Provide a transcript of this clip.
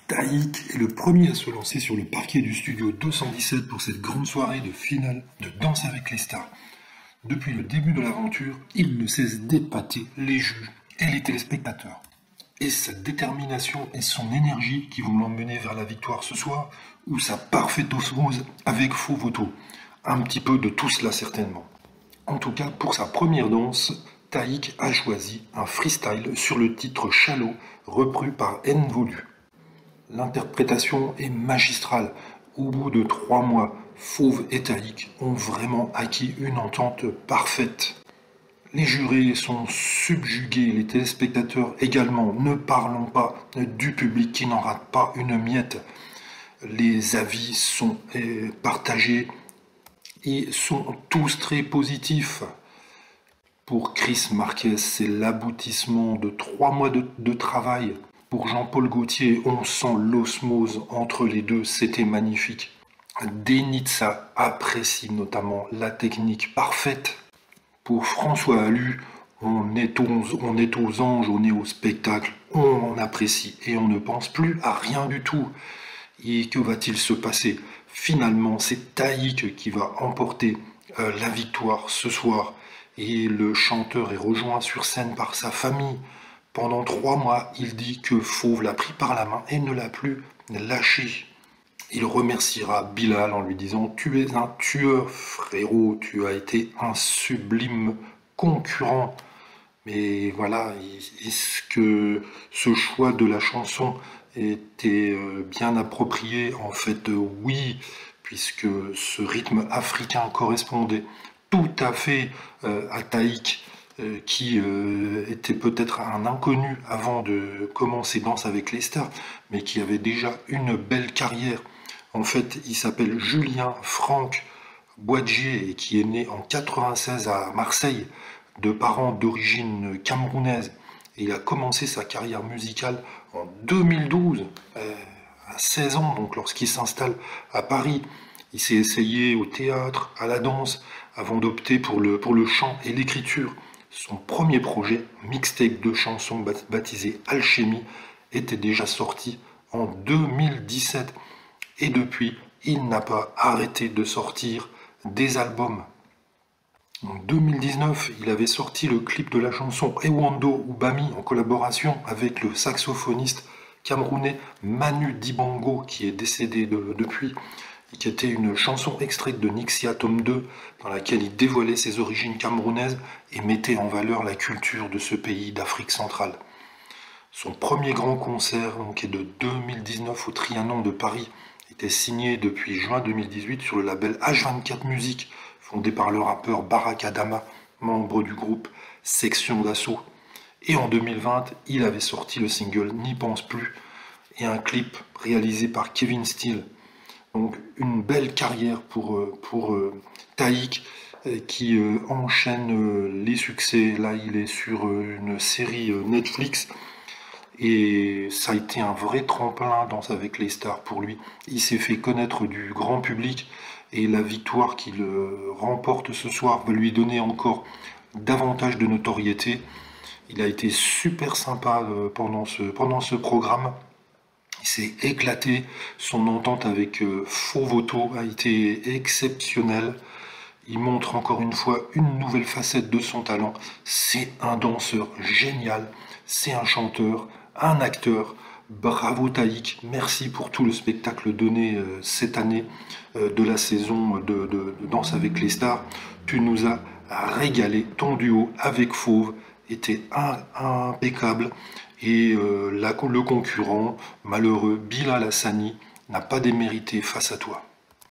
Taïk est le premier à se lancer sur le parquet du studio 217 pour cette grande soirée de finale de Danse avec les stars. Depuis le début de l'aventure, il ne cesse d'épater les juges et les téléspectateurs. Et sa détermination et son énergie qui vont l'emmener vers la victoire ce soir, ou sa parfaite osmose avec Faux Voto. Un petit peu de tout cela certainement. En tout cas, pour sa première danse, Taïk a choisi un freestyle sur le titre Shallow, repris par Nvolue. L'interprétation est magistrale. Au bout de 3 mois, Fauve et Taïk ont vraiment acquis une entente parfaite. Les jurés sont subjugués, les téléspectateurs également. Ne parlons pas du public qui n'en rate pas une miette. Les avis sont partagés et sont tous très positifs. Pour Chris Marquez, c'est l'aboutissement de 3 mois de travail. Pour Jean-Paul Gaultier, on sent l'osmose entre les deux, c'était magnifique. Denitsa apprécie notamment la technique parfaite. Pour François Allu, on est aux anges, on est au spectacle, on apprécie et on ne pense plus à rien du tout. Et que va-t-il se passer? Finalement, c'est Taïk qui va emporter la victoire ce soir. Et le chanteur est rejoint sur scène par sa famille. Pendant 3 mois, il dit que Fauve l'a pris par la main et ne l'a plus lâché. Il remerciera Bilal en lui disant « Tu es un tueur, frérot, tu as été un sublime concurrent. » Mais voilà, est-ce que ce choix de la chanson était bien approprié? En fait, oui, puisque ce rythme africain correspondait tout à fait à Taïk, qui était peut-être un inconnu avant de commencer Danse avec les stars, mais qui avait déjà une belle carrière. En fait, il s'appelle Julien Franck Boadjié et qui est né en 96 à Marseille, de parents d'origine camerounaise. Et il a commencé sa carrière musicale en 2012, à 16 ans, donc lorsqu'il s'installe à Paris. Il s'est essayé au théâtre, à la danse, avant d'opter pour le chant et l'écriture. Son premier projet, mixtape de chansons baptisé Alchimie, était déjà sorti en 2017. Et depuis, il n'a pas arrêté de sortir des albums. En 2019, il avait sorti le clip de la chanson Ewando Ubami en collaboration avec le saxophoniste camerounais Manu Dibango, qui est décédé depuis, et qui était une chanson extraite de Nixia Tome 2, dans laquelle il dévoilait ses origines camerounaises et mettait en valeur la culture de ce pays d'Afrique centrale. Son premier grand concert, donc, est de 2019 au Trianon de Paris, était signé depuis juin 2018 sur le label H24 Music, fondé par le rappeur Barak Adama, membre du groupe Section d'Assaut. Et en 2020, il avait sorti le single N'y pense plus et un clip réalisé par Kevin Steele. Donc une belle carrière pour Taïk qui enchaîne les succès. Là, il est sur une série Netflix. Et ça a été un vrai tremplin Danse avec les stars pour lui. Il s'est fait connaître du grand public et la victoire qu'il remporte ce soir va lui donner encore davantage de notoriété. Il a été super sympa pendant ce programme. Il s'est éclaté. Son entente avec Faux Voto a été exceptionnelle. Il montre encore une fois une nouvelle facette de son talent. C'est un danseur génial. C'est un chanteur, un acteur. Bravo Taïk, merci pour tout le spectacle donné cette année de la saison de Danse avec les stars. Tu nous as régalé, ton duo avec Fauve était impeccable et le concurrent malheureux Bilal Hassani n'a pas démérité face à toi.